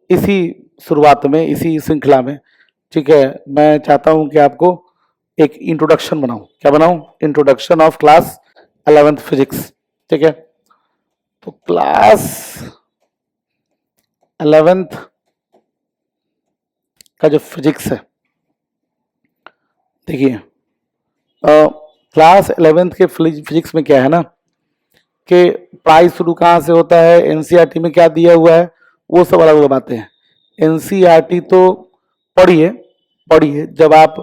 इसी शुरुआत में, इसी श्रृंखला में, ठीक है, मैं चाहता हूं कि आपको एक इंट्रोडक्शन बनाऊं। क्या बनाऊं? Introduction of class 11th physics. ठीक है, तो क्लास 11th का जो फिजिक्स है, देखिए क्लास 11th के फिजिक्स में क्या है ना कि पढ़ाई शुरू कहाँ से होता है, एनसीईआरटी में क्या दिया हुआ है, वो सब अलग अलग बातें हैं। एनसीईआरटी तो पढ़िए पढ़िए, जब आप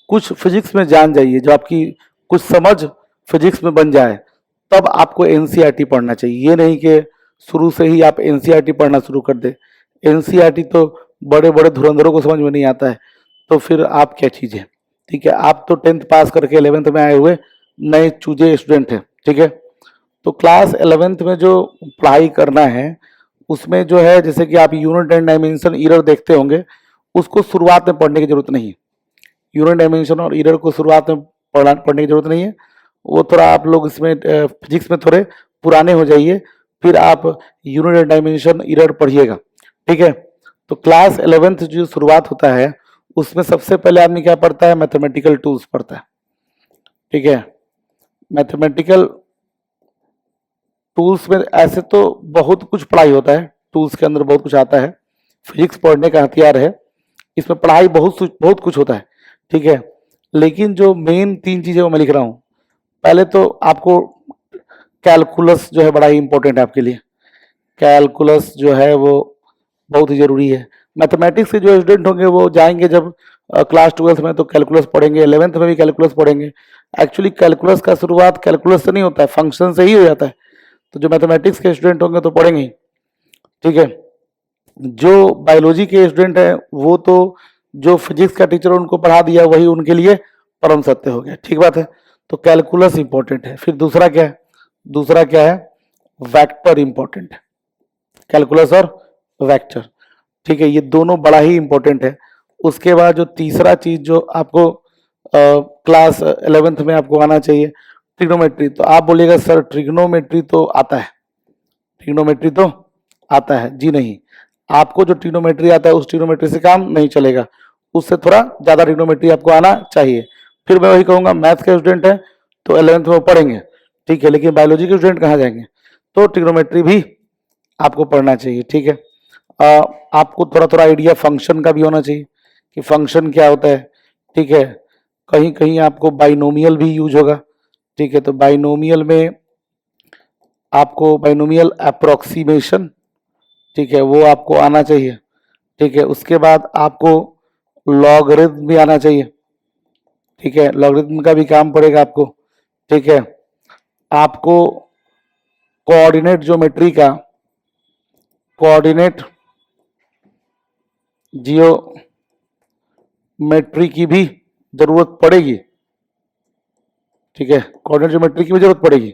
कुछ फिजिक्स में जान जाइए, जब आपकी कुछ समझ फिजिक्स में बन जाए, तब आपको एनसीईआरटी पढ़ना चाहिए। ये नहीं कि शुरू से ही आप एनसीईआरटी पढ़ना शुरू कर दे। एनसीईआरटी तो बड़े बड़े धुरंधरों को समझ में नहीं आता है, तो फिर आप क्या चीज़ है। ठीक है, आप तो 10th पास करके 11th में आए हुए नए चूजे स्टूडेंट हैं। ठीक है, तो क्लास 11th में जो पढ़ाई करना है, उसमें जो है, जैसे कि आप यूनिट एंड डायमेंशन एरर देखते होंगे, उसको शुरुआत में पढ़ने की जरूरत नहीं है। यूनिट डायमेंशन और एरर को शुरुआत में पढ़ने की जरूरत नहीं है। वो थोड़ा आप लोग इसमें फिजिक्स में थोड़े पुराने हो जाइए, फिर आप यूनिट डायमेंशन एरर पढ़िएगा। ठीक है, तो क्लास 11th जो शुरुआत होता है, उसमें सबसे पहले आदमी क्या पढ़ता है? मैथमेटिकल टूल्स पढ़ता है। ठीक है, मैथमेटिकल टूल्स में ऐसे तो बहुत कुछ पढ़ाई होता है, टूल्स के अंदर बहुत कुछ आता है। फिजिक्स पढ़ने का हथियार है, इसमें पढ़ाई बहुत कुछ होता है। ठीक है, लेकिन जो मेन 3 चीजें वो मैं लिख रहा हूँ, पहले तो आपको कैलकुलस जो है बड़ा ही इंपॉर्टेंट है आपके लिए। कैलकुलस जो है वो बहुत ही जरूरी है। मैथमेटिक्स के जो स्टूडेंट होंगे वो जाएंगे जब क्लास 12th में, तो कैलकुलस पढ़ेंगे, 11th में भी कैलकुलस पढ़ेंगे। एक्चुअली कैलकुलस का शुरुआत कैलकुलस से नहीं होता है, फंक्शन से ही हो जाता है। तो जो मैथमेटिक्स के स्टूडेंट होंगे तो पढ़ेंगे ही। ठीक है, जो बायोलॉजी के स्टूडेंट हैं वो तो जो फिजिक्स का टीचर उनको पढ़ा दिया वही उनके लिए परम सत्य हो गया। ठीक बात है, तो कैलकुलस इंपॉर्टेंट है। फिर दूसरा क्या है? दूसरा क्या है? वेक्टर इंपॉर्टेंट है, कैलकुलस और वेक्टर। ठीक है, ये दोनों बड़ा ही इंपॉर्टेंट है। उसके बाद जो तीसरा चीज जो आपको क्लास 11th में आपको आना चाहिए, ट्रिग्नोमेट्री। तो आप बोलिएगा सर ट्रिग्नोमेट्री तो आता है, ट्रिग्नोमेट्री तो आता है। जी नहीं, आपको जो ट्रिग्नोमेट्री आता है उस ट्रिग्नोमेट्री से काम नहीं चलेगा, उससे थोड़ा ज्यादा ट्रिग्नोमेट्री आपको आना चाहिए। फिर मैं वही कहूंगा, मैथ के स्टूडेंट है तो 11th में पढ़ेंगे, ठीक है, लेकिन बायोलॉजी के स्टूडेंट कहाँ जाएंगे? तो ट्रिग्नोमेट्री भी आपको पढ़ना चाहिए। ठीक है, आपको थोड़ा थोड़ा आइडिया फंक्शन का भी होना चाहिए कि फंक्शन क्या होता है। ठीक है, कहीं कहीं आपको बाइनोमियल भी यूज होगा। ठीक है, तो बाइनोमियल में आपको बाइनोमियल अप्रोक्सीमेशन, ठीक है, वो आपको आना चाहिए। ठीक है, उसके बाद आपको लॉगरिथम भी आना चाहिए। ठीक है, लॉगरिथम का भी काम पड़ेगा आपको। ठीक है, आपको कोऑर्डिनेट ज्योमेट्री का, कोऑर्डिनेट जियोमेट्री की भी जरूरत पड़ेगी। ठीक है, कोऑर्डिनेट ज्योमेट्री की भी जरूरत पड़ेगी।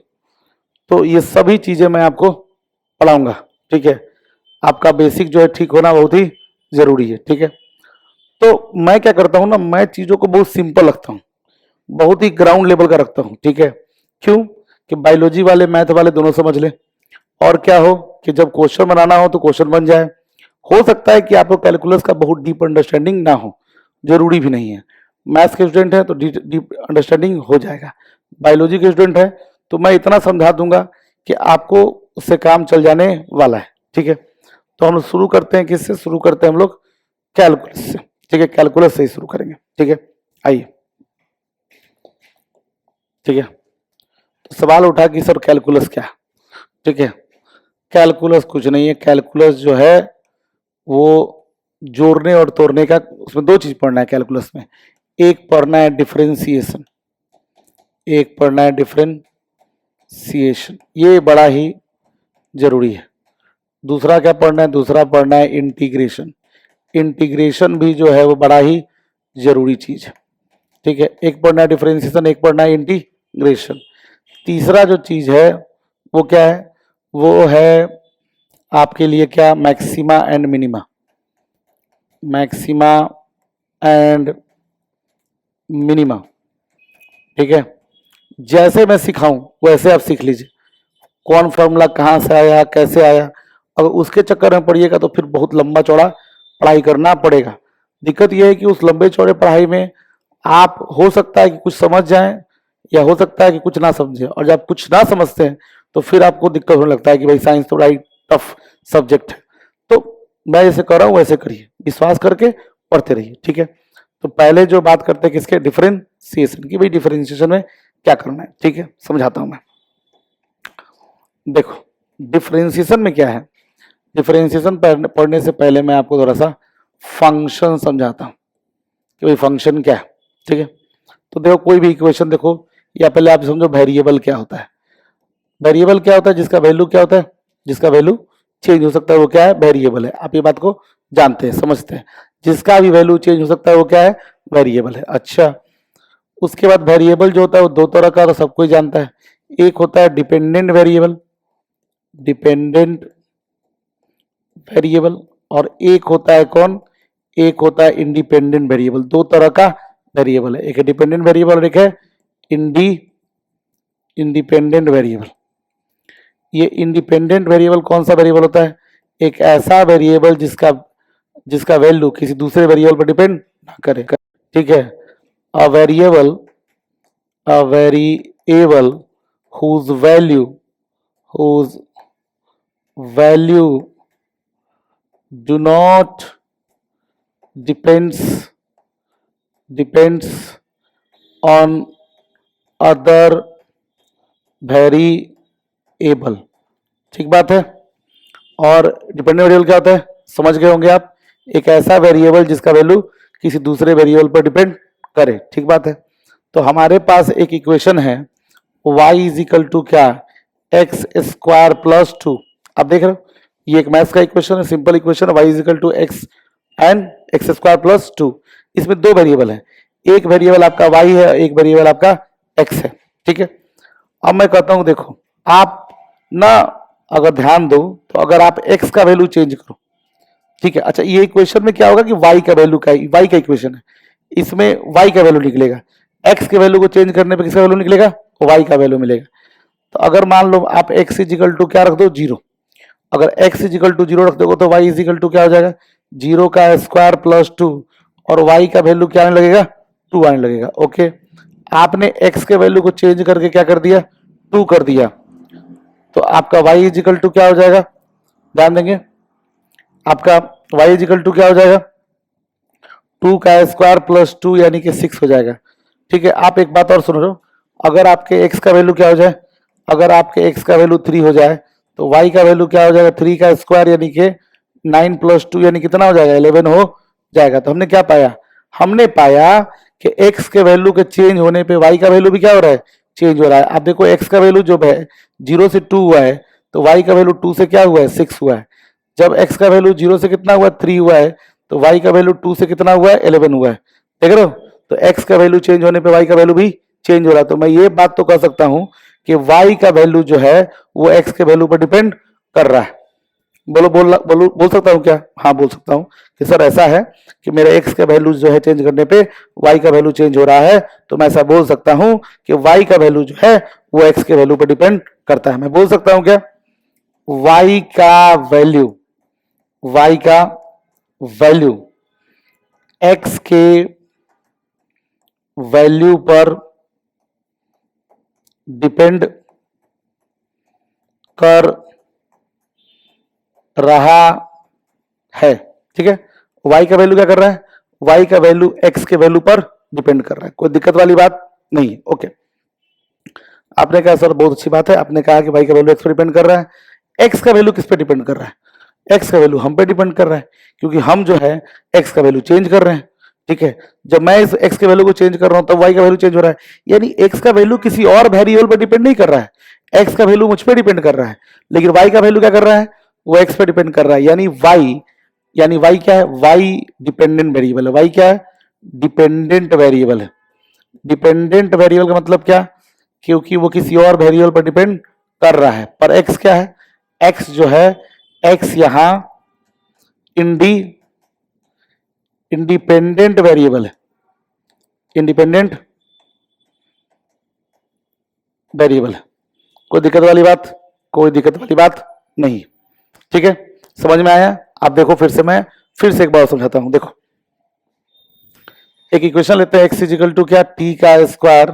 तो ये सभी चीजें मैं आपको पढ़ाऊंगा। ठीक है, आपका बेसिक जो है ठीक होना बहुत ही जरूरी है। ठीक है, तो मैं क्या करता हूं ना, मैं चीजों को बहुत सिंपल रखता हूं, बहुत ही ग्राउंड लेवल का रखता हूं। ठीक है, क्यों? कि बायोलॉजी वाले मैथ वाले दोनों समझ ले, और क्या हो कि जब क्वेश्चन बनाना हो तो क्वेश्चन बन जाए। हो सकता है कि आपको कैलकुलस का बहुत डीप अंडरस्टैंडिंग ना हो, जरूरी भी नहीं है। मैथ्स के स्टूडेंट है तो डीप अंडरस्टैंडिंग हो जाएगा। बायोलॉजी के स्टूडेंट है तो मैं इतना समझा दूंगा कि आपको उससे काम चल जाने वाला है। ठीक है, तो हम लोग शुरू करते हैं, किससे शुरू करते हैं हम लोग? कैलकुलस से। ठीक है, कैलकुलस से ही शुरू करेंगे। ठीक है, आइए। ठीक है, तो सवाल उठा कि सर कैलकुलस क्या? ठीक है, कैलकुलस कुछ नहीं है। कैलकुलस जो है वो जोड़ने और तोड़ने का, उसमें 2 चीज पढ़ना है कैलकुलस में। एक पढ़ना है डिफरेंशिएशन, एक पढ़ना है डिफरेंशिएशन, ये बड़ा ही जरूरी है। दूसरा क्या पढ़ना है? दूसरा पढ़ना है इंटीग्रेशन। इंटीग्रेशन भी जो है वो बड़ा ही जरूरी चीज है। ठीक है, एक पढ़ना है डिफरेंशिएशन, एक पढ़ना है इंटीग्रेशन। तीसरा जो चीज है वो क्या है? वो है आपके लिए क्या? Maxima and minima. Maxima and minima. ठीक है, जैसे मैं सिखाऊं वैसे आप सीख लीजिए। कौन फॉर्मूला कहाँ से आया, कैसे आया, अगर उसके चक्कर में पड़िएगा तो फिर बहुत लंबा चौड़ा पढ़ाई करना पड़ेगा। दिक्कत यह है कि उस लंबे चौड़े पढ़ाई में आप हो सकता है कि कुछ समझ जाएं या हो सकता है कि कुछ ना समझें, और जब कुछ ना समझते हैं तो फिर आपको दिक्कत होने लगता है कि भाई साइंस थोड़ा ही टफ सब्जेक्ट है। तो मैं जैसे कर रहा हूँ वैसे करिए, विश्वास करके पढ़ते रहिए, ठीक है। तो पहले जो बात करते हैं किसके, डिफरेंशिएशन की, भाई डिफरेंशिएशन में क्या करना है, ठीक है, समझाता हूं मैं। देखो डिफरेंशिएशन में क्या है, डिफरेंशिएशन पढ़ने से पहले मैं आपको थोड़ा सा फंक्शन समझाता हूं कि भाई फंक्शन क्या है, ठीक है। तो देखो कोई भी इक्वेशन देखो, या पहले आप समझो वेरिएबल क्या होता है। वेरिएबल क्या होता है, जिसका वैल्यू क्या होता है, जिसका वैल्यू चेंज हो सकता है वो क्या है, वेरिएबल है। आप ये बात को जानते हैं, समझते हैं, जिसका भी वैल्यू चेंज हो सकता है वो क्या है, वेरिएबल है। अच्छा, उसके बाद वेरिएबल जो होता है वो दो तरह का, तो सब कोई जानता है। एक होता है डिपेंडेंट वेरिएबल, डिपेंडेंट वेरिएबल, और एक होता है कौन, एक होता है इंडिपेंडेंट वेरिएबल। दो तरह का वेरिएबल है, एक है डिपेंडेंट वेरिएबल और एक है इंडिपेंडेंट वेरिएबल। ये इंडिपेंडेंट वेरिएबल कौन सा वेरिएबल होता है, एक ऐसा वेरिएबल जिसका जिसका वैल्यू किसी दूसरे वेरिएबल पर डिपेंड ना करे, ठीक है। A variable whose value do not depends on other variable, ठीक बात है। और डिपेंडेंट वेरिएबल क्या होता है, समझ गए होंगे आप, एक ऐसा वेरिएबल जिसका वैल्यू किसी दूसरे वेरिएबल पर डिपेंड करे, ठीक बात है। तो हमारे पास एक इक्वेशन है y इज इक्वल टू क्या, एक्स स्क्वायर प्लस 2। आप देख रहे हो ये एक मैथ्स का इक्वेशन है, simple equation, y is equal to x and x square plus 2। इसमें दो वेरिएबल है, एक वेरिएबल आपका y है, एक वेरिएबल आपका x है, ठीक है। अब मैं कहता हूं देखो, आप ना अगर ध्यान दो तो अगर आप x का वैल्यू चेंज करो, ठीक है। अच्छा, ये इक्वेशन में क्या होगा कि y का वैल्यू का, y का इक्वेशन है, इसमें y का वैल्यू निकलेगा, x के वैल्यू को चेंज करने पे किसका वैल्यू निकलेगा, y का वैल्यू मिलेगा। तो अगर मान लो आप x इजिकल टू क्या रख दो, जीरो, अगर x इजिकल टू जीरो रख दोगे तो y इजिकल टू क्या हो जाएगा, जीरो का स्क्वायर प्लस 2, और y का वैल्यू क्या आने लगेगा, 2 आने लगेगा। ओके, आपने x के वैल्यू को चेंज करके क्या कर दिया, 2 कर दिया, तो आपका y इजिकल टू क्या हो जाएगा, ध्यान देंगे, आपका y इजिकल टू क्या हो जाएगा, 2 का स्क्वायर प्लस 2 यानी कि 6 हो जाएगा, ठीक है। आप एक बात और सुन रहे हो, अगर आपके x का वैल्यू क्या हो जाए, अगर आपके x का वैल्यू 3 हो जाए तो y का वैल्यू क्या हो जाएगा, 3 का स्क्वायर यानी कि 9 प्लस 2 यानी कितना हो जाएगा, 11 हो जाएगा। तो हमने क्या पाया, हमने पाया कि x के वैल्यू के चेंज होने पे y का वैल्यू भी क्या हो रहा है, चेंज हो रहा है। आप देखो x का वैल्यू जो है 0 से 2 हुआ है, तो y का वैल्यू 2 से क्या हुआ है, 6 हुआ है। जब x का वैल्यू 0 से कितना हुआ, 3 हुआ है, तो y का वैल्यू 2 से कितना हुआ है, 11 हुआ है। देख रहे हो, तो x का वैल्यू चेंज होने पे y का वैल्यू भी चेंज हो रहा है। तो मैं ये बात तो कह सकता हूं कि y का वैल्यू जो है वो x के वैल्यू पर डिपेंड कर रहा है। बोल सकता हूं क्या, हाँ बोल सकता हूं कि सर ऐसा है कि मेरा x का वैल्यू जो है चेंज करने पे y का वैल्यू चेंज हो रहा है, तो मैं ऐसा बोल सकता हूं कि y का वैल्यू जो है वो x के वैल्यू पर डिपेंड करता है। मैं बोल सकता हूं क्या, y का वैल्यू x के वैल्यू पर डिपेंड कर रहा है, ठीक है। y का वैल्यू क्या कर रहा है, y का वैल्यू x के वैल्यू पर डिपेंड कर रहा है, कोई दिक्कत वाली बात नहीं है। ओके, आपने कहा सर बहुत अच्छी बात है, आपने कहा कि y का वैल्यू x पर डिपेंड कर रहा है, x का वैल्यू किस पे डिपेंड कर रहा है, x का वैल्यू हम पे डिपेंड कर रहा है, क्योंकि हम जो है x का वैल्यू चेंज कर रहे हैं, ठीक है। जब मैं इस x के वैल्यू को चेंज कर रहा हूं तब y का वैल्यू चेंज हो रहा है, यानी x का वैल्यू किसी और वेरिएबल पर डिपेंड नहीं कर रहा है, x का वैल्यू मुझ पे डिपेंड कर रहा है, लेकिन y का वैल्यू क्या कर रहा है, वो x पे डिपेंड कर रहा है। यानी y क्या है, y डिपेंडेंट वेरिएबल है, y क्या है, डिपेंडेंट वेरिएबल है। डिपेंडेंट वेरिएबल का मतलब क्या, क्योंकि वो किसी और वेरिएबल पर डिपेंड कर रहा है। पर x क्या है, x जो है, x यहां इंडिपेंडेंट वेरिएबल है, इंडिपेंडेंट वेरिएबल है। कोई दिक्कत वाली बात नहीं, ठीक है, समझ में आया? आप देखो फिर से मैं फिर से एक बार समझाता हूं। देखो एक इक्वेशन लेते हैं, x इजिकल टू क्या, t का स्क्वायर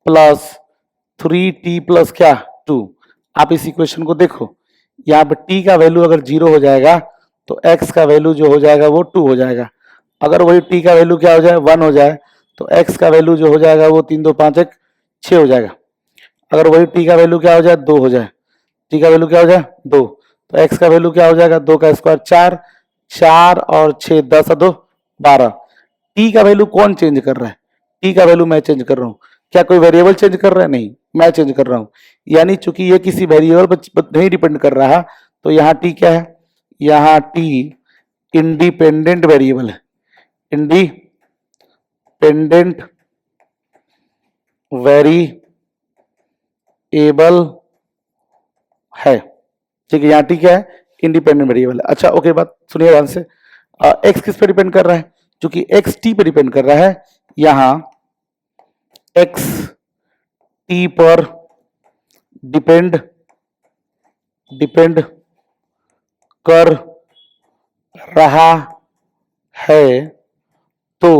प्लस 3t प्लस क्या 2। आप इस इक्वेशन को देखो, यहाँ पे t का वैल्यू अगर 0 हो जाएगा तो x का वैल्यू जो हो जाएगा वो 2 हो जाएगा। अगर वही t का वैल्यू क्या हो जाए 1 हो जाए तो x का वैल्यू जो हो जाएगा वो 3 2 5 1 6 हो जाएगा। अगर वही t का वैल्यू क्या हो जाए 2 हो जाए, t का वैल्यू क्या हो जाए 2, तो x का वैल्यू क्या हो जाएगा 2 का स्क्वायर 4, 4 और 6 10 और 2 12। टी का वैल्यू कौन चेंज कर रहा है? टी का वैल्यू मैं चेंज कर रहा हूँ। क्या कोई वेरिएबल चेंज कर रहा है? नहीं, मैं चेंज कर रहा हूँ। यानी चूंकि ये किसी वेरिएबल पर नहीं डिपेंड कर रहा तो यहाँ टी क्या है, यहाँ टी इंडिपेंडेंट वेरिएबल है, इंडिपेंडेंट वेरिएबल है। ठीक है, यहाँ टी क्या है, इंडिपेंडेंट वेरिएबल है। अच्छा ओके, बात सुनिए ध्यान से। एक्स किस पे डिपेंड कर रहा है? क्योंकि एक्स टी पे डिपेंड कर रहा है, यहां एक्स टी पर डिपेंड कर रहा है तो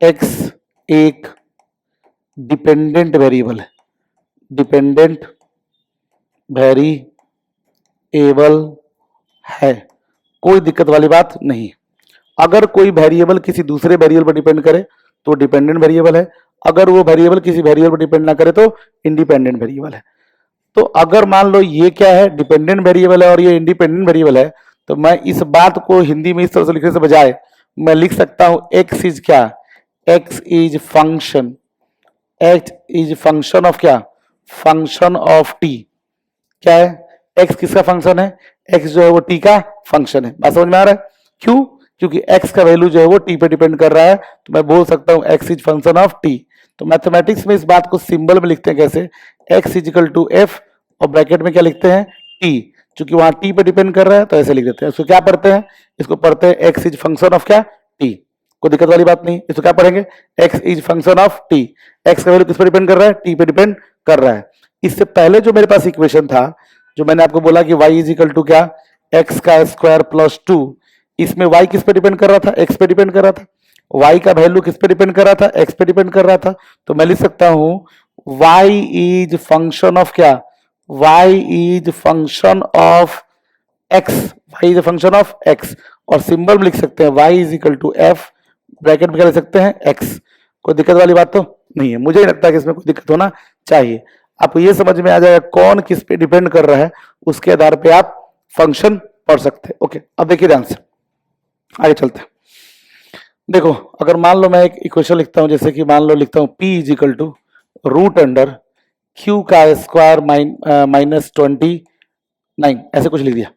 एक्स एक डिपेंडेंट वेरिएबल है, डिपेंडेंट वेरिएबल है, कोई दिक्कत वाली बात नहीं। अगर कोई वेरिएबल किसी दूसरे वेरिएबल पर डिपेंड करे तो डिपेंडेंट वेरिएबल है, अगर वो वेरिएबल किसी वेरिएबल पर डिपेंड ना करे तो इंडिपेंडेंट वेरिएबल है। तो अगर मान लो ये क्या है, डिपेंडेंट वेरिएबल है और ये इंडिपेंडेंट वेरिएबल है, तो मैं इस बात को हिंदी में इस तरह से लिखने से बजाय मैं लिख सकता हूं एक्स इज क्या, x is function, x is function of क्या, फंक्शन ऑफ टी। क्या है, एक्स किसका फंक्शन है, एक्स जो है वो टी का फंक्शन है। बात समझ में आ रहा है? क्यों? क्योंकि x का वैल्यू जो है वो t पे डिपेंड कर रहा है, तो मैं बोल सकता हूं x is function of t। तो मैथमेटिक्स में इस बात को सिंबल में लिखते हैं कैसे, x इजिकल टू एफ और ब्रैकेट में क्या लिखते हैं t, क्योंकि वहां t पे डिपेंड कर रहा है तो ऐसे लिख देते हैं। इसको क्या पढ़ते हैं, इसको पढ़ते हैं x इज फंक्शन ऑफ क्या t। कोई दिक्कत वाली बात नहीं, इसको क्या पढ़ेंगे x is function of t। x का वैल्यू किस पे डिपेंड कर रहा है, t पे डिपेंड कर रहा है। इससे पहले जो मेरे पास इक्वेशन था, जो मैंने आपको बोला कि y इजिकल टू क्या, x का स्क्वायर प्लस 2, इसमें y किस पे डिपेंड कर रहा था, x पे डिपेंड कर रहा था। y का वैल्यू किस पे डिपेंड कर रहा था, x पे डिपेंड कर रहा था। तो मैं लिख सकता हूं y इज फंक्शन ऑफ क्या, y is function of x, y is function of x, और सिंबल में लिख सकते हैं y is equal to f, bracket में क्या लिख सकते हैं x। कोई दिक्कत वाली बात तो नहीं है, मुझे नहीं लगता कि इसमें कोई दिक्कत होना चाहिए। आपको ये समझ में आ जाएगा कौन किस पे डिपेंड कर रहा है, उसके आधार पे आप फंक्शन पढ़ सकते हैं। ओके, अब देखिए ध्यान से आगे चलते हैं। देखो अगर मान लो मैं एक इक्वेशन लिखता हूं, जैसे कि मान लो लिखता हूं p is equal to root under q का स्क्वायर माइनस 29, ऐसे कुछ लिख दिया।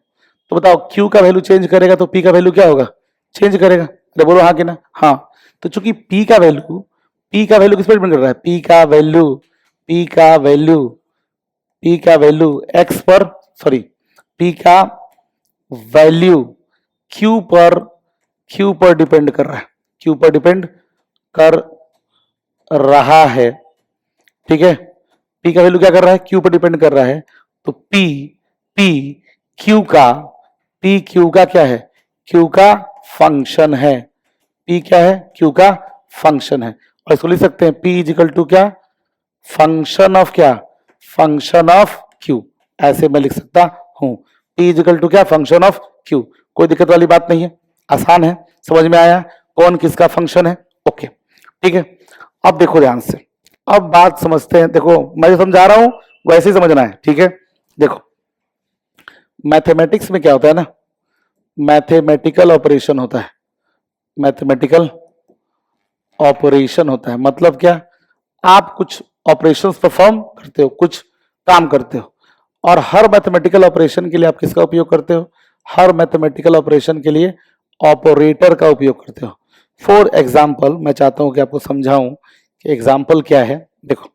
तो बताओ q का वैल्यू चेंज करेगा तो p का वैल्यू क्या होगा, चेंज करेगा। अरे बोलो हाँ कि ना, हाँ। तो चूंकि p का वैल्यू किस पर डिपेंड कर रहा है, p का वैल्यू x पर, सॉरी p का वैल्यू q पर डिपेंड कर रहा है, q पर डिपेंड कर रहा है। ठीक है, p का वैल्यू क्या कर रहा है, q पर डिपेंड कर रहा है। तो p q का क्या है, q का फंक्शन है, p क्या है, q का फंक्शन है। और इसको लिख सकते हैं p इजिकल टू क्या, फंक्शन ऑफ क्या, फंक्शन ऑफ q, ऐसे मैं लिख सकता हूं p इजिकल टू क्या, फंक्शन ऑफ q। कोई दिक्कत वाली बात नहीं है, आसान है, समझ में आया कौन किसका फंक्शन है। ओके ठीक है, अब देखो ध्यान से, अब बात समझते हैं। देखो मैं जो समझा रहा हूं वैसे ही समझना है, ठीक है। देखो मैथमेटिक्स में क्या होता है ना, मैथमेटिकल ऑपरेशन होता है, मैथमेटिकल ऑपरेशन होता है। मतलब क्या, आप कुछ ऑपरेशंस परफॉर्म करते हो, कुछ काम करते हो, और हर मैथमेटिकल ऑपरेशन के लिए आप किसका उपयोग करते हो, हर मैथमेटिकल ऑपरेशन के लिए ऑपरेटर का उपयोग करते हो। फॉर एग्जाम्पल मैं चाहता हूं कि आपको समझाऊं कि एग्जाम्पल क्या है। देखो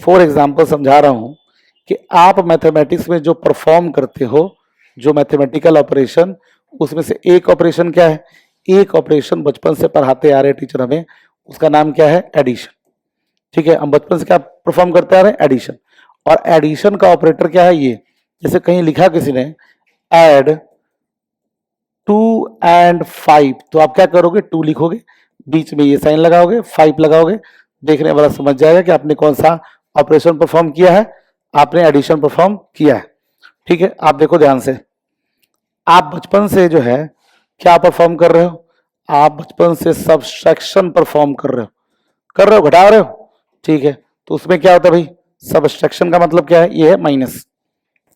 फॉर एग्जाम्पल समझा रहा हूं कि आप मैथमेटिक्स में जो परफॉर्म करते हो, जो मैथमेटिकल ऑपरेशन, उसमें से एक ऑपरेशन क्या है, एक ऑपरेशन बचपन से पढ़ाते आ रहे हैं टीचर हमें, उसका नाम क्या है, एडिशन। ठीक है, हम बचपन से क्या परफॉर्म करते आ रहे हैं, एडिशन। और एडिशन का ऑपरेटर क्या है, ये जैसे कहीं लिखा किसी ने ऐड 2 and 5, तो आप क्या करोगे, 2 लिखोगे, बीच में ये साइन लगाओगे, 5 लगाओगे, देखने वाला समझ जाएगा कि आपने कौन सा ऑपरेशन परफॉर्म किया है, आपने एडिशन परफॉर्म किया है। ठीक है, आप देखो ध्यान से, आप बचपन से जो है क्या परफॉर्म कर रहे हो, आप बचपन से सबट्रैक्शन परफॉर्म कर रहे हो, घटा रहे हो। ठीक है, तो उसमें क्या होता है भाई, सबट्रैक्शन का मतलब क्या है, ये है माइनस,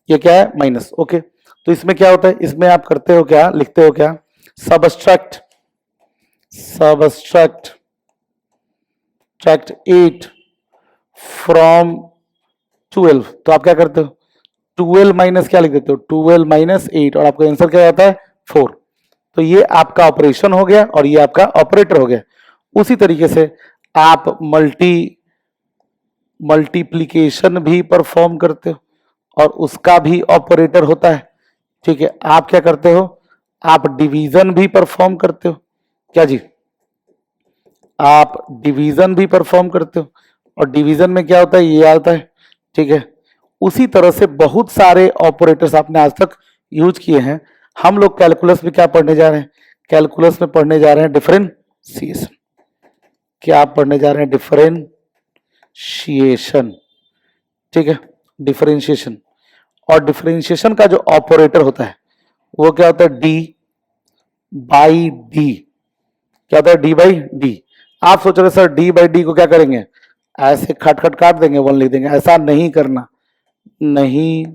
ये क्या है माइनस। ओके, तो इसमें क्या होता है, इसमें आप करते हो क्या, लिखते हो क्या, सबट्रैक्ट 8 फ्रॉम 12, तो आप क्या करते हो, 12 माइनस क्या लिख देते हो, 12 माइनस 8, और आपका आंसर क्या आता है 4। तो ये आपका ऑपरेशन हो गया और ये आपका ऑपरेटर हो गया। उसी तरीके से आप मल्टीप्लीकेशन भी परफॉर्म करते हो और उसका भी ऑपरेटर होता है। ठीक है, आप क्या करते हो, आप डिवीजन भी परफॉर्म करते हो, क्या जी, आप डिवीजन भी परफॉर्म करते हो, और डिवीजन में क्या होता है, ये आता है। ठीक है, उसी तरह से बहुत सारे ऑपरेटर्स आपने आज तक यूज किए हैं। हम लोग कैलकुलस में क्या पढ़ने जा रहे हैं, कैलकुलस में पढ़ने जा रहे हैं डिफरेंशिएशन। क्या आप पढ़ने जा रहे हैं, डिफरेंशिएशन। ठीक है, डिफरेंशिएशन, और डिफरेंशिएशन का जो ऑपरेटर होता है वो क्या होता है, डी बाई डी। क्या होता है, डी बाई डी। आप सोच रहे सर डी बाई डी को क्या करेंगे, ऐसे खट खट काट देंगे, वन लिख देंगे, ऐसा नहीं करना, नहीं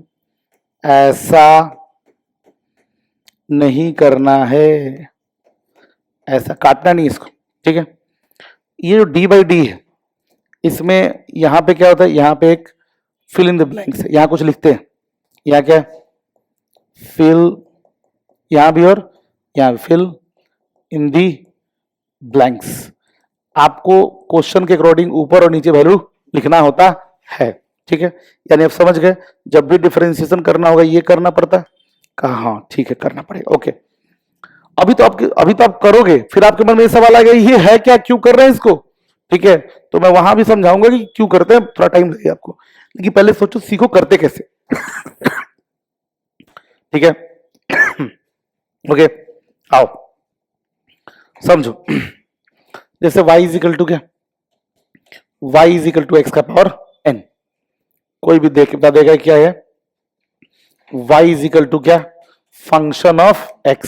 ऐसा नहीं करना है, ऐसा काटना नहीं इसको। ठीक है, ये जो डी बाई डी है, इसमें यहां पे क्या होता है, यहां पे एक फिल इन द ब्लैंक्स है, यहां कुछ लिखते हैं, यहां क्या फिल, यहां भी और यहां फिल इन दी ब्लैंक्स। आपको क्वेश्चन के अकॉर्डिंग ऊपर और नीचे वैल्यू लिखना होता है। ठीक है, यानी आप समझ गए, जब भी डिफरेंशिएशन करना होगा ये करना पड़ता है, कहा हाँ ठीक है करना पड़ेगा। ओके, अभी तो आप करोगे, फिर आपके मन में ये सवाल आएगा ये है क्या, क्यों कर रहे हैं इसको। ठीक है, तो मैं वहां भी समझाऊंगा कि क्यों करते हैं, थोड़ा टाइम लगेगा आपको, लेकिन पहले सोचो सीखो करते कैसे। ठीक है, ओके, आओ समझो। जैसे y इज इक्वल टू क्या, y is equal to x का पावर n, कोई भी देख बता देगा क्या है, y इज इक्वल टू क्या, function of x,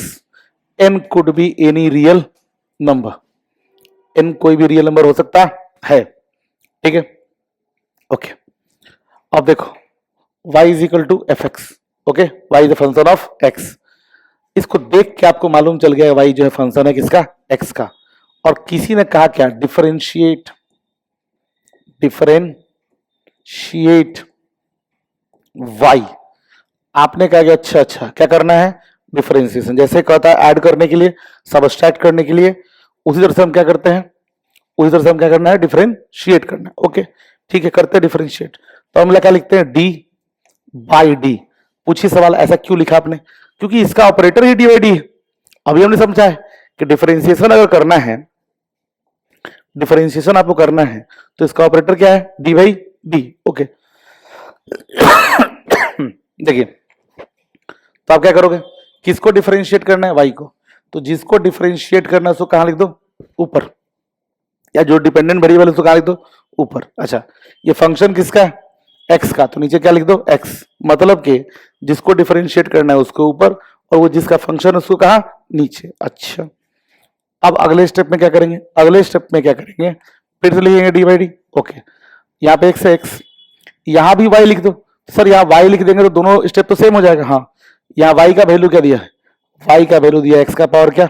n could be any real number, n कोई भी रियल नंबर हो सकता है। ठीक है, ओके, अब देखो y is equal to f x. Okay, y is the function of x, इसको देख के आपको मालूम चल गया y जो है फंक्शन है किसका, x का। और किसी ने कहा क्या, डिफरेंशिएट y, आपने कहा कि अच्छा क्या करना है, डिफरेंशिएशन। जैसे कहता है ऐड करने के लिए, सबट्रैक्ट करने के लिए, उसी तरह से हम क्या करते हैं, उसी तरह से हम क्या करना है, डिफरेंशिएट करना है। ओके, ठीक है, करते हैं डिफरेंशिएट। तो हम क्या लिखते हैं, डी बाई डी। पूछिए सवाल, ऐसा क्यों लिखा आपने, क्योंकि इसका operator he D by D है। अभी हमने समझा है कि डिफरेंशिएशन अगर करना है, डिफरेंशिएशन आपको करना है तो इसका ऑपरेटर क्या है, डी बाई डी। ओके, देखिए, तो आप क्या करोगे, किसको डिफरेंशिएट करना है, वाई को, तो जिसको डिफरेंशिएट करना है उसको कहां लिख दो, ऊपर, या जो डिपेंडेंट वेरिएबल है उसको कहां लिख दो, ऊपर। अच्छा, ये फंक्शन किसका है, एक्स का, तो नीचे क्या लिख दो, एक्स, मतलब कि जिसको डिफरेंशिएट करना है उसको ऊपर, और वो जिसका फंक्शन है उसको कहां, नीचे। अच्छा, अब अगले स्टेप में क्या करेंगे, अगले स्टेप में क्या करेंगे, फिर से लिखेंगे डी बाई डी। ओके, यहाँ पे एक्स है, एक्स, यहां भी वाई लिख दो। सर यहाँ वाई लिख देंगे तो दोनों स्टेप तो सेम हो जाएगा। हाँ, यहाँ वाई का वैल्यू क्या दिया है, वाई का वैल्यू दिया एक्स का पावर क्या,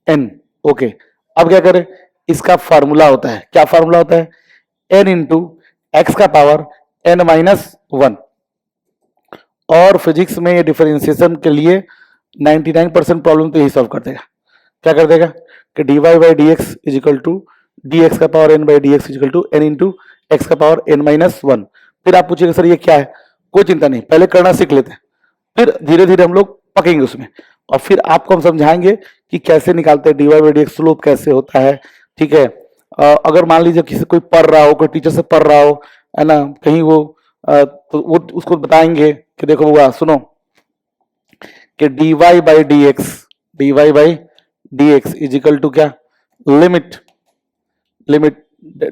एन। ओके, अब क्या करें, इसका फार्मूला होता है, क्या फार्मूला होता है, एन इंटू एक्स का पावर एन माइनस 1। और फिजिक्स में ये डिफरेंशिएशन के लिए 99% प्रॉब्लम तो यही सॉल्व कर देगा। क्या कर देगा कि dy by d x is equal to d x का power n by d x is equal to n into x का पावर एन माइनस 1। फिर आप पूछिएगा सर ये क्या है, कोई चिंता नहीं, पहले करना सीख लेते हैं, फिर धीरे धीरे हम लोग पकेंगे उसमें, और फिर आपको हम समझाएंगे कि कैसे निकालते हैं dy by d x, slope कैसे होता है। ठीक है, अगर मान लीजिए किसी कोई पढ़ रहा हो, कोई टीचर से पढ़ रहा हो, है ना, कहीं वो तो वो उसको बताएंगे कि देखो हुआ सुनो कि dy by d x is equal to क्या, limit limit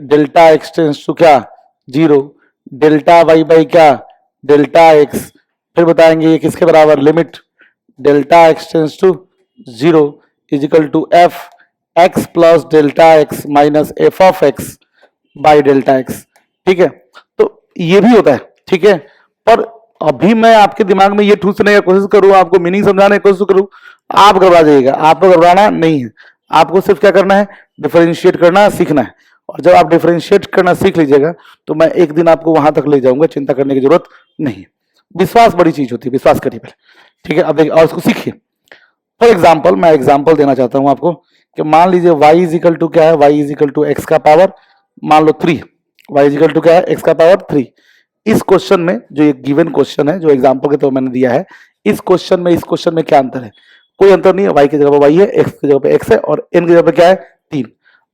delta x tends to क्या, जीरो, डेल्टा वाई बाई क्या, डेल्टा एक्स, फिर बताएंगे ये किसके बराबर, limit delta x tends to zero is equal to f x plus delta x minus f of x by delta x. ठीक है, तो ये भी होता है। ठीक है, पर अभी मैं आपके दिमाग में ये ठूसने की कोशिश करूं, आपको मीनिंग समझाने की कोशिश करूं, आप घबरा जाइएगा। आपको घबराना नहीं है, आपको सिर्फ क्या करना है, डिफरेंशिएट करना सीखना है। और जब आप डिफरेंशिएट करना सीख लीजिएगा तो मैं एक दिन आपको वहां तक ले जाऊंगा, चिंता करने की जरूरत नहीं। विश्वास बड़ी चीज होती है, विश्वास करिए पहले। ठीक है, अब देखिए और उसको सीखिए। फॉर एग्जाम्पल मैं एग्जाम्पल देना चाहता हूं आपको कि मान लीजिए y इज इक्वल टू क्या है, y is equal to x का पावर मान लो 3, y इज इक्वल टू क्या है, एक्स का पावर 3। इस क्वेश्चन में जो एक गिवन क्वेश्चन है, जो एग्जाम्पल के तौर मैंने दिया है, इस क्वेश्चन में क्या अंतर है, कोई अंतर नहीं है। y की जगह पर y है, x की जगह पर x है और n की जगह पर क्या है 3।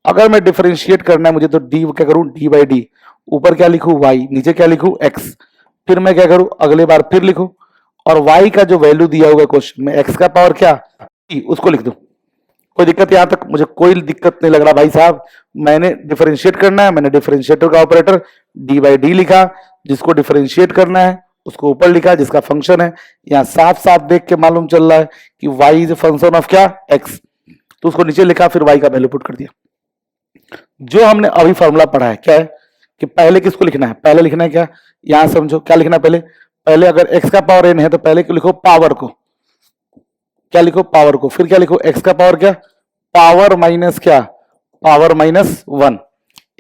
अगर मैं डिफरेंशिएट करना है मुझे तो d क्या करूं, d बाई डी, ऊपर क्या लिखूं y, नीचे क्या लिखूं x, फिर मैं क्या करूं अगले बार फिर लिखूं और y का जो वैल्यू दिया हुआ क्वेश्चन में x का पावर क्या t, उसको लिख दूं। कोई दिक्कत यहां तक, मुझे कोई दिक्कत नहीं लग रहा भाई साहब। मैंने डिफरेंशिएट करना है, मैंने डिफरेंशिएटर का ऑपरेटर डी बाई डी लिखा, जिसको डिफरेंशिएट करना है उसको ऊपर लिखा, जिसका फंक्शन है यहाँ साफ साफ देख के मालूम चल रहा है कि y इज फंक्शन ऑफ क्या, x, तो उसको नीचे लिखा, फिर y का वैल्यू पुट कर दिया। जो हमने अभी फॉर्मूला पढ़ा है क्या है कि पहले किसको लिखना है, पहले लिखना है क्या, यहां समझो क्या लिखना है, पहले अगर x का पावर n है तो पहले लिखो पावर को, क्या लिखो पावर को, फिर क्या लिखो x का पावर क्या, पावर माइनस क्या, पावर माइनस 1।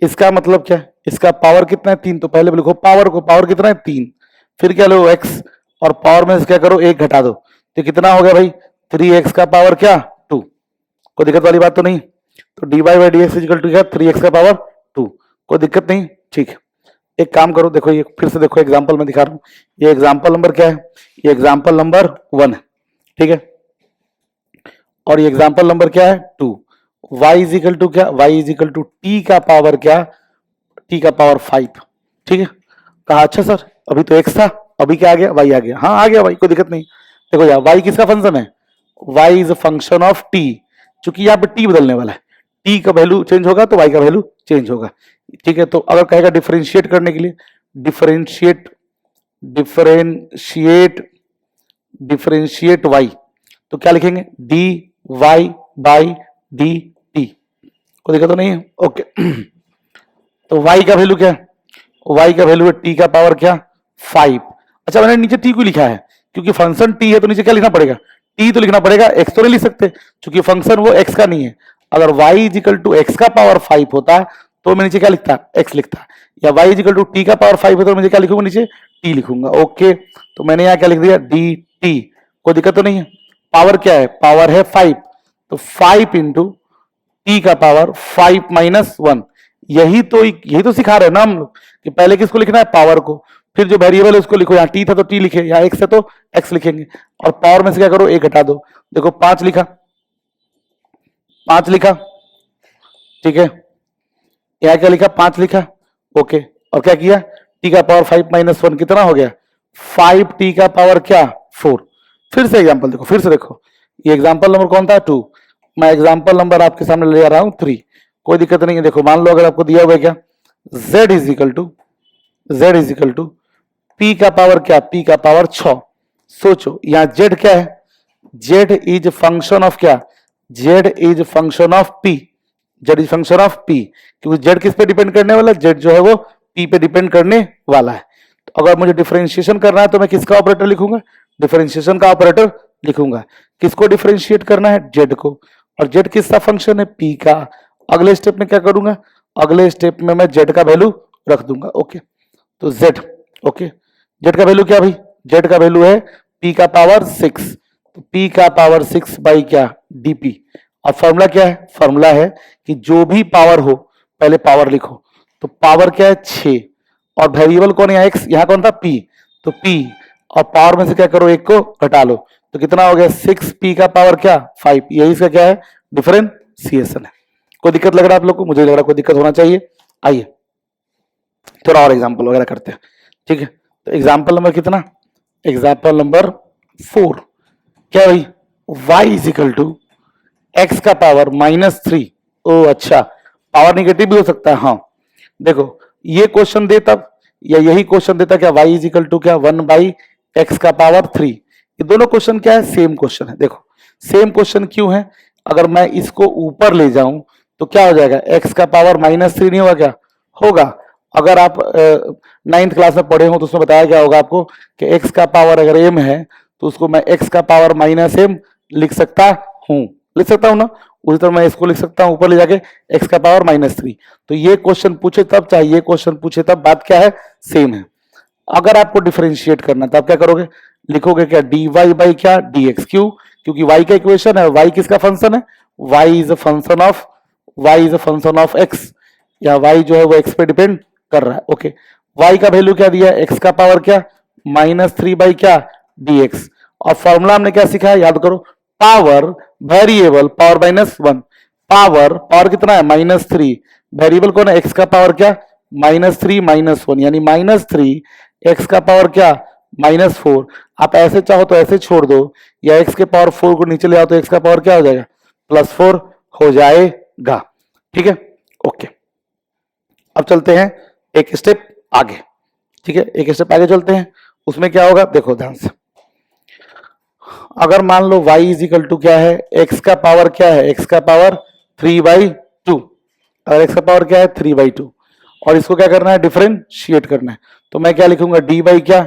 इसका मतलब क्या, इसका पावर कितना है 3, तो पहले लिखो पावर को, पावर कितना है 3, फिर क्या लो x और पावर में से क्या करो 1 घटा दो, तो कितना हो गया भाई 3x का पावर क्या 2। कोई दिक्कत वाली बात तो नहीं, तो dy by d x equal to क्या 3x का पावर 2, कोई दिक्कत नहीं। ठीक है, एक काम करो, देखो ये फिर से देखो एग्जाम्पल में दिखा रहा हूँ, ये एग्जाम्पल नंबर क्या है, ये एग्जाम्पल नंबर 1 है। ठीक है, और ये एग्जाम्पल नंबर क्या है 2। y इज इक्वल टू क्या, y is equal to t का पावर क्या, t का पावर 5। ठीक है, कहा अच्छा सर अभी तो x था, अभी क्या आ गया, y आ गया, हाँ आ गया भाई, कोई दिक्कत नहीं। देखो यार y किसका फंक्शन है, y is function of t, चूंकि यहाँ पे t बदलने वाला है, t का वैल्यू चेंज होगा तो y का वैल्यू चेंज होगा। ठीक है, तो अगर कहेगा डिफरेंशिएट करने के लिए, डिफरेंशिएट डिफरेंशिएट डिफरेंशिएट y, तो क्या लिखेंगे d y by d t, कोई दिक्कत तो नहीं है। ओके, तो y का वैल्यू क्या है, y का वैल्यू है t का पावर क्या 5। अच्छा मैंने नीचे t को लिखा है क्योंकि फंक्शन t है, तो नीचे क्या लिखना पड़ेगा, t तो लिखना पड़ेगा, x तो नहीं लिख सकते क्योंकि फंक्शन वो x का नहीं है। अगर y is equal to x का पावर 5 होता तो मैं नीचे क्या लिखता, x लिखता, या y is equal to t का पावर 5 है तो मुझे क्या लिखूंगा, नीचे t लिखूंगा। ओके, तो मैंने यहाँ क्या लिख दिया डी टी, कोई दिक्कत तो नहीं है। पावर क्या है, पावर है 5, तो 5 इंटू टी का पावर 5 माइनस 1, यही तो सिखा रहे हैं ना हम लोग कि पहले किसको लिखना है, पावर को, फिर जो वेरिएबल है उसको लिखो, यहाँ टी था तो टी लिखे, यहाँ एक्स है तो एक्स लिखेंगे, और पावर में से क्या करो 1 घटा दो, देखो 5 लिखा, 5 लिखा। ठीक है, यहाँ क्या लिखा 5 लिखा। ओके, और क्या किया, टी का पावर 5 माइनस 1 कितना हो गया 5 टी का पावर क्या 4। फिर से एग्जांपल देखो, फिर से देखो, ये एग्जांपल नंबर कौन था 2, मैं एग्जांपल नंबर आपके सामने ले आ रहा हूं 3, कोई दिक्कत नहीं है। देखो मान लो अगर आपको दिया हुआ है क्या z is equal to p का पावर क्या, p का पावर 6। सोचो यहाँ z क्या है, z इज फंक्शन ऑफ क्या, z is function of p, z is function of p, क्योंकि z किस पे डिपेंड करने वाला, z जो है वो p पे डिपेंड करने वाला है। तो अगर मुझे डिफरेंशिएशन करना है तो मैं किसका ऑपरेटर लिखूंगा, डिफरेंशिएशन का ऑपरेटर लिखूंगा। किसको डिफरेंशिएट करना है, z को, और z किसका फंक्शन है, p का। अगले स्टेप में क्या करूंगा, अगले स्टेप में मैं z का वैल्यू रख दूंगा। ओके, तो z, ओके z का वैल्यू क्या भाई, z का वैल्यू है p का पावर 6, तो p का पावर 6 बाई क्या dp। और फॉर्मूला क्या है, फॉर्मूला है कि जो भी पावर हो पहले पावर लिखो, तो पावर क्या है 6, और वेरिएबल कौन है x, यहाँ कौन था p, तो p, और पावर में से क्या करो 1 को घटा लो, तो कितना हो गया 6p का पावर क्या 5, यही इसका क्या है डिफरेंशिएशन है। कोई दिक्कत लग रहा है आप लोग को, मुझे लग रहा है कोई दिक्कत होना चाहिए। आइए थोड़ा और एग्जांपल वगैरह करते हैं। ठीक है, तो एग्जाम्पल नंबर कितना, एग्जाम्पल नंबर 4 क्या भाई, y is equal to x का पावर -3। ओ अच्छा, पावर निगेटिव भी हो सकता है। हाँ देखो, ये क्वेश्चन दे तब, या यही क्वेश्चन देता क्या, y इज इक्वल टू क्या 1/x का पावर 3। ये दोनों क्वेश्चन क्या है, सेम क्वेश्चन है। देखो सेम क्वेश्चन क्यों है, अगर मैं इसको ऊपर ले जाऊं तो क्या हो जाएगा, x का पावर -3 नहीं होगा क्या, होगा। अगर आप 9th क्लास में पढ़े हो तो उसमें बताया गया होगा आपको कि x का पावर अगर m है तो उसको मैं x का पावर -m लिख सकता हूं, लिख सकता हूं ना। उसी तरह मैं इसको लिख सकता हूं ऊपर ले जाके x का पावर -3। तो ये क्वेश्चन पूछे तब चाहे ये क्वेश्चन पूछे तब बात क्या है, सेम है। अगर आपको डिफरेंशिएट करना है तो आप क्या करोगे, लिखोगे क्या dy बाई क्या dx, क्यों, क्योंकि y का इक्वेशन है, y किसका फंक्शन है, y is a function of x, या y जो है वो x पे डिपेंड कर रहा है। ओके, y का वैल्यू क्या दिया है, x का पावर क्या -3 बाई क्या dx। और फॉर्मूला हमने क्या सीखा है, याद करो, पावर वेरिएबल पावर -1, पावर कितना है -3, वेरिएबल कौन है, x का पावर क्या -3 -1, यानी -3 x का पावर क्या -4। आप ऐसे चाहो तो ऐसे छोड़ दो, या x के पावर 4 को नीचे ले आओ तो x का पावर क्या हो जाएगा, +4 हो जाएगा। ठीक है, ओके। अब चलते हैं एक स्टेप आगे, ठीक है, एक स्टेप आगे चलते हैं। उसमें क्या होगा, देखो ध्यान से, अगर मान लो y इज इक्वल टू क्या है, x का पावर क्या है, x का पावर 3/2, अगर x का पावर क्या है 3/2, और इसको क्या करना है, डिफरेंशिएट करना है, तो मैं क्या लिखूंगा, d बाई क्या,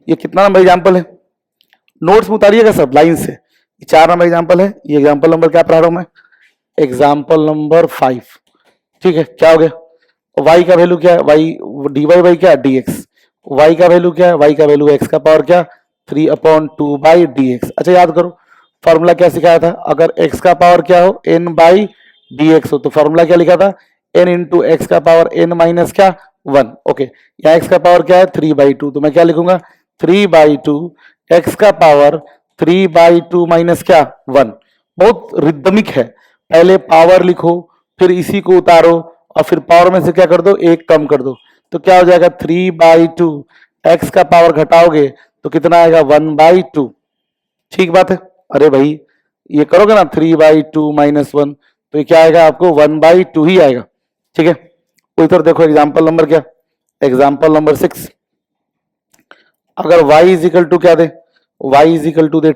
ये कितना नंबर एग्जाम्पल है, नोट्स में उतारिएगा सब लाइन से, 4 नंबर एग्जाम्पल है। ये एग्जाम्पल नंबर क्या पढ़ा रहा हूं मैं, एग्जाम्पल नंबर 5। ठीक है, क्या हो गया, y का वैल्यू क्या है, y dy बाई क्या dx, y का वैल्यू क्या है, y का वैल्यू x का पावर क्या 3/2 बाई dx। अच्छा याद करो, फॉर्मूला क्या सिखाया था, अगर x का पावर क्या हो n बाई dx हो तो फॉर्मूला क्या लिखा था, n इंटू एक्स का पावर n माइनस क्या 1। ओके, यहाँ x का पावर क्या है 3/2, तो मैं क्या लिखूंगा 3/2 x का पावर 3/2 माइनस क्या 1। बहुत रिदमिक है, पहले पावर लिखो फिर इसी को उतारो और फिर पावर में से क्या कर दो, एक कम कर दो, तो क्या हो जाएगा 3/2, एक्स का पावर घटाओगे तो कितना आएगा 1/2। ठीक बात है, अरे भाई ये करोगे ना 3/2 -1, तो ये क्या आएगा आपको 1/2 ही आएगा। ठीक है, उधर देखो एग्जाम्पल नंबर क्या, एग्जाम्पल नंबर 6। अगर y इज इक्वल टू क्या दे, y इज इक्वल टू दे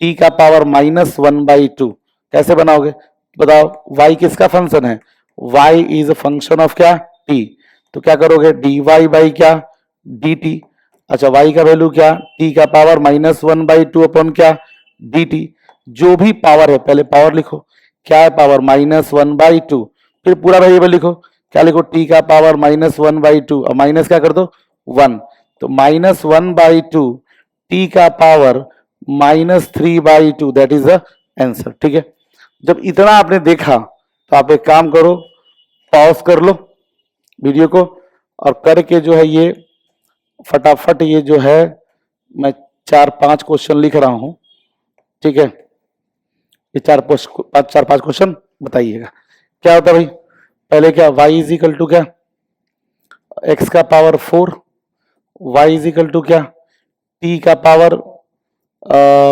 t का पावर -1/2, कैसे बनाओगे बताओ, y किसका फंक्शन है, y is a function of क्या t, तो क्या करोगे dy बाई क्या dt। अच्छा y का वैल्यू क्या, t का पावर -1/2 अपॉन क्या dt, जो भी पावर है पहले पावर लिखो, क्या है पावर -1/2, फिर पूरा वेरिएबल लिखो, क्या लिखो t का पावर -1/2 और माइनस क्या कर दो 1, तो -1/2 t का power -3/2, that is the answer. ठीक है, जब इतना आपने देखा तो आप एक काम करो, पॉज कर लो वीडियो को और करके जो है ये फटाफट ये जो है मैं 4-5 क्वेश्चन लिख रहा हूं। ठीक है, ये 4-5 क्वेश्चन बताइएगा क्या होता है भाई। पहले क्या y इज इक्वल टू क्या x का power 4, y is equal to क्या t का power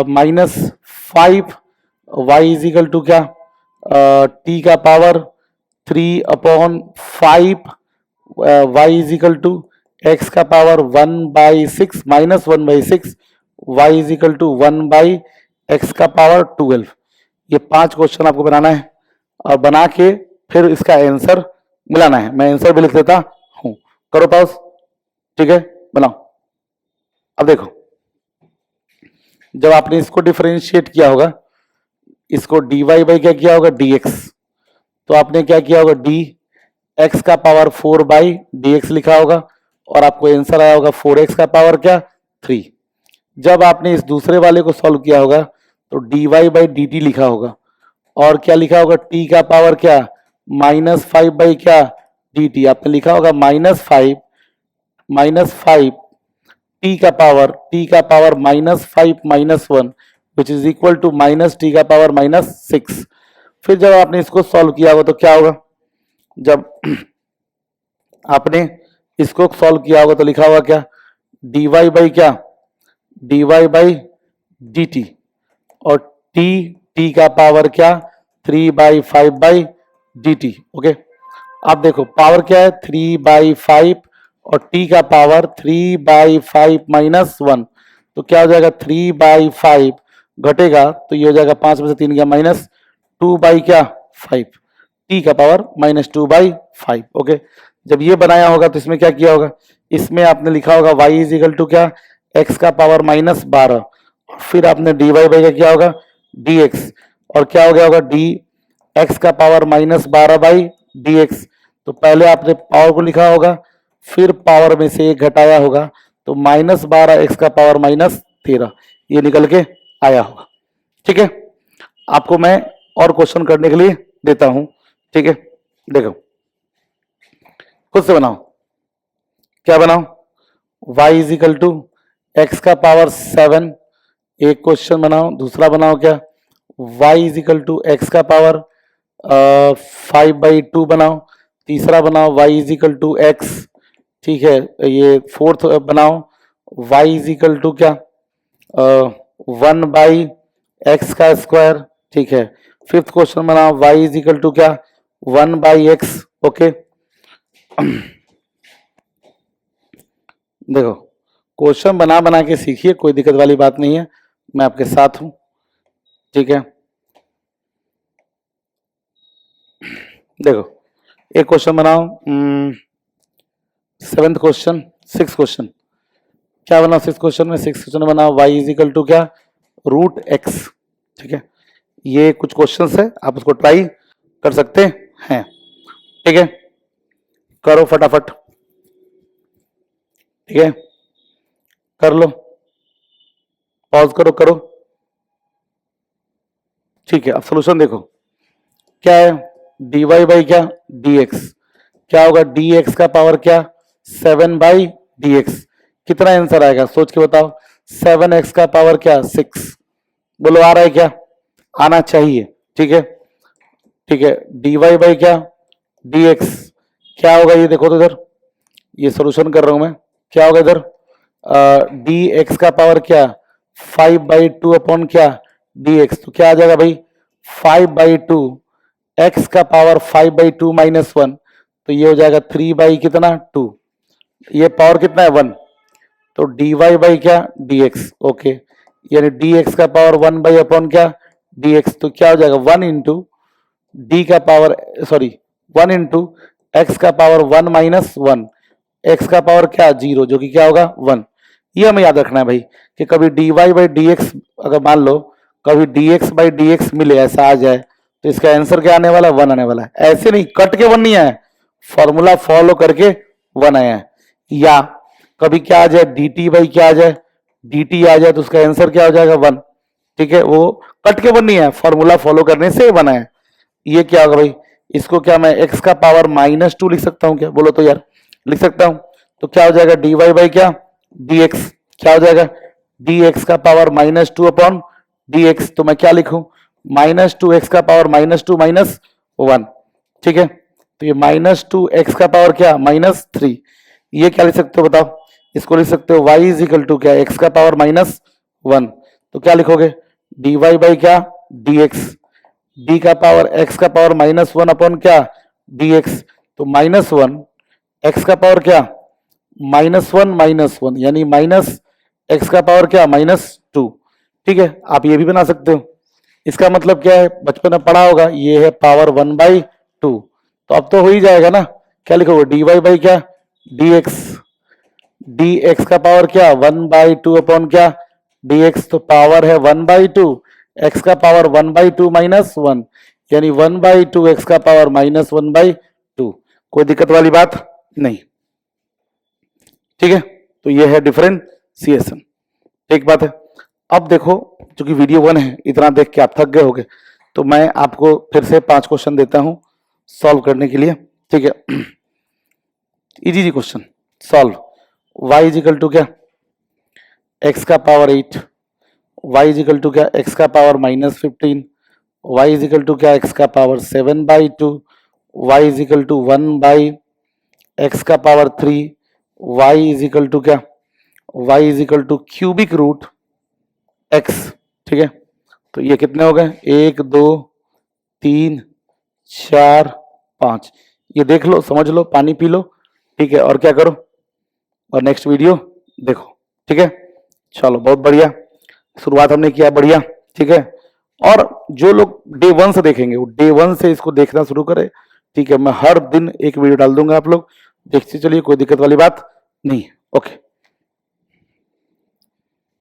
-5, y is equal to क्या t का power 3/5, y is equal to x का power 1/6 -1/6, y is equal to 1/x का पावर 12। ये 5 क्वेश्चन आपको बनाना है और बना के फिर इसका आंसर मिलाना है। मैं आंसर भी लिख देता हूं, करो पॉज। ठीक है, बनाओ। अब देखो, जब आपने इसको डिफरेंशिएट किया होगा, इसको dy बाई क्या किया होगा dx, तो आपने क्या किया होगा d x का पावर 4/dx लिखा होगा और आपको आंसर आया होगा 4x का पावर क्या 3। जब आपने इस दूसरे वाले को सॉल्व किया होगा तो dy बाई dt लिखा होगा और क्या लिखा होगा t का पावर क्या -5 बाई क्या dt, आपने लिखा होगा -5 t का power -5 -1 which is equal to -t का पावर -6। फिर जब आपने इसको सॉल्व किया होगा तो क्या होगा, जब आपने इसको सॉल्व किया होगा तो लिखा होगा क्या डी वाई बाई क्या, d y by d t, और टी, टी का पावर क्या 3/5/dt। ओके, अब देखो पावर क्या है 3/5 और टी का पावर 3/5 - 1, तो क्या हो जाएगा 3/5 घटेगा तो ये हो जाएगा 5 में से 3 गया माइनस 2/5, टी का पावर -2/5। ओके, जब ये बनाया होगा तो इसमें क्या किया होगा, इसमें आपने लिखा होगा y इज इक्वल टू क्या x का पावर -12, फिर आपने dy बाई का क्या होगा dx, और क्या हो गया होगा डी एक्स का पावर -12/dx। तो पहले आपने पावर को लिखा होगा, फिर पावर में से एक घटाया होगा, तो -12x का पावर -13 ये निकल के आया होगा। ठीक है, आपको मैं और क्वेश्चन करने के लिए देता हूं। ठीक है, देखो खुद से बनाओ, क्या बनाओ, y is equal to x का पावर 7, एक क्वेश्चन बनाओ। दूसरा बनाओ क्या, y is equal to x का पावर 5/2 बनाओ। तीसरा बनाओ y is equal to x, ठीक है। ये फोर्थ बनाओ y इज इक्वल टू क्या 1/x का स्क्वायर, ठीक है। फिफ्थ क्वेश्चन बनाओ y इज इक्वल टू क्या 1/x। ओके, देखो क्वेश्चन बना बना के सीखिए, कोई दिक्कत वाली बात नहीं है, मैं आपके साथ हूं। ठीक है, देखो एक क्वेश्चन बनाओ, 7th क्वेश्चन, 6th क्वेश्चन, क्या बनाओ 6th क्वेश्चन में, 6th क्वेश्चन बनाओ y इज इक्वल टू क्या √x। ठीक है, ये कुछ क्वेश्चंस है, आप उसको ट्राई कर सकते हैं। ठीक है, करो फटाफट, ठीक है, कर लो, पॉज करो करो। ठीक है, अब सोल्यूशन देखो क्या है, dy बाई क्या dx, क्या होगा dx का पावर क्या 7/dx, कितना आंसर आएगा सोच के बताओ, 7x का पावर क्या 6, बोलो आ रहा है क्या, आना चाहिए। ठीक है, ठीक है, dy बाई क्या dx, क्या होगा ये देखो तो इधर, ये सोल्यूशन कर रहा हूं मैं, क्या होगा इधर dx का पावर क्या 5/2 अपॉन क्या dx, तो क्या आ जाएगा भाई 5/2, x का पावर 5/2 -1, तो ये हो जाएगा 3 कितना 2, ये पावर कितना है 1, तो dy बाई क्या dx। ओके, यानी dx का पावर 1 अपॉन क्या dx, तो क्या हो जाएगा 1 इंटू डी का पावर, सॉरी 1 इंटू एक्स का पावर 1 - 1, एक्स का पावर क्या 0, जो कि क्या होगा 1। ये हमें याद रखना है भाई कि कभी dy बाई dx, अगर मान लो कभी dx बाई dx मिले, ऐसा आ जाए, तो इसका आंसर क्या आने वाला है 1 आने वाला है। ऐसे नहीं कट के 1 नहीं आया, फॉर्मूला फॉलो करके 1 आया है। या कभी क्या आ जाए dt बाई क्या आ जाए dt आ जाए, तो उसका आंसर क्या हो जाएगा 1। ठीक है, वो कट के 1 नहीं है, फॉर्मूला फॉलो करने से 1 आया। ये क्या होगा भाई, इसको क्या मैं x का पावर -2 लिख सकता हूँ क्या, बोलो तो यार, लिख सकता हूँ। तो क्या हो जाएगा dy बाई क्या dx, क्या हो जाएगा dx का पावर -2 अपॉन dx, तो मैं क्या लिखूं -2x का पावर -2 -1। ठीक है, तो ये -2x का पावर क्या -3, ये क्या लिख सकते हो बताओ, इसको लिख सकते हो y इज इक्वल टू क्या x का पावर -1, तो क्या लिखोगे dy बाई क्या dx, d का पावर x का पावर -1 अपॉन क्या dx, तो -1 x का पावर क्या -1 यानी x का पावर क्या -2। ठीक है, आप ये भी बना सकते हो, इसका मतलब क्या है, बचपन में पढ़ा होगा, ये है पावर 1/2, तो अब तो हो ही जाएगा ना। क्या लिखोगे dy बाई क्या dx, dx का पावर क्या 1/2 अपॉन क्या dx, तो पावर है 1/2, x का पावर 1/2 -1, यानी 1/2 x का पावर -1/2, कोई दिक्कत वाली बात नहीं। ठीक है, तो ये है डिफरेंशिएशन, एक बात है। अब देखो चूंकि वीडियो 1 है, इतना देख के आप थक गए होगे, तो मैं आपको फिर से 5 क्वेश्चन देता हूं सॉल्व करने के लिए। ठीक है, easy question solve, y is equal to क्या x का power 8, y is equal to क्या x का power -15, y is equal to क्या x का power 7/2, y is equal to 1/x का power 3, y is equal to क्या y is equal to cubic root x, ठीक है। तो ये कितने हो गए, 1 2 3 4 5, ये देख लो, समझ लो, पानी पी लो, ठीक है, और क्या करो, और नेक्स्ट वीडियो देखो, ठीक है। चलो बहुत बढ़िया, शुरुआत हमने किया बढ़िया, ठीक है। और जो लोग डे 1 से देखेंगे वो डे 1 से इसको देखना शुरू करें, ठीक है। मैं हर दिन एक वीडियो डाल दूंगा, आप लोग देखते चलिए, कोई दिक्कत वाली बात नहीं है। ओके।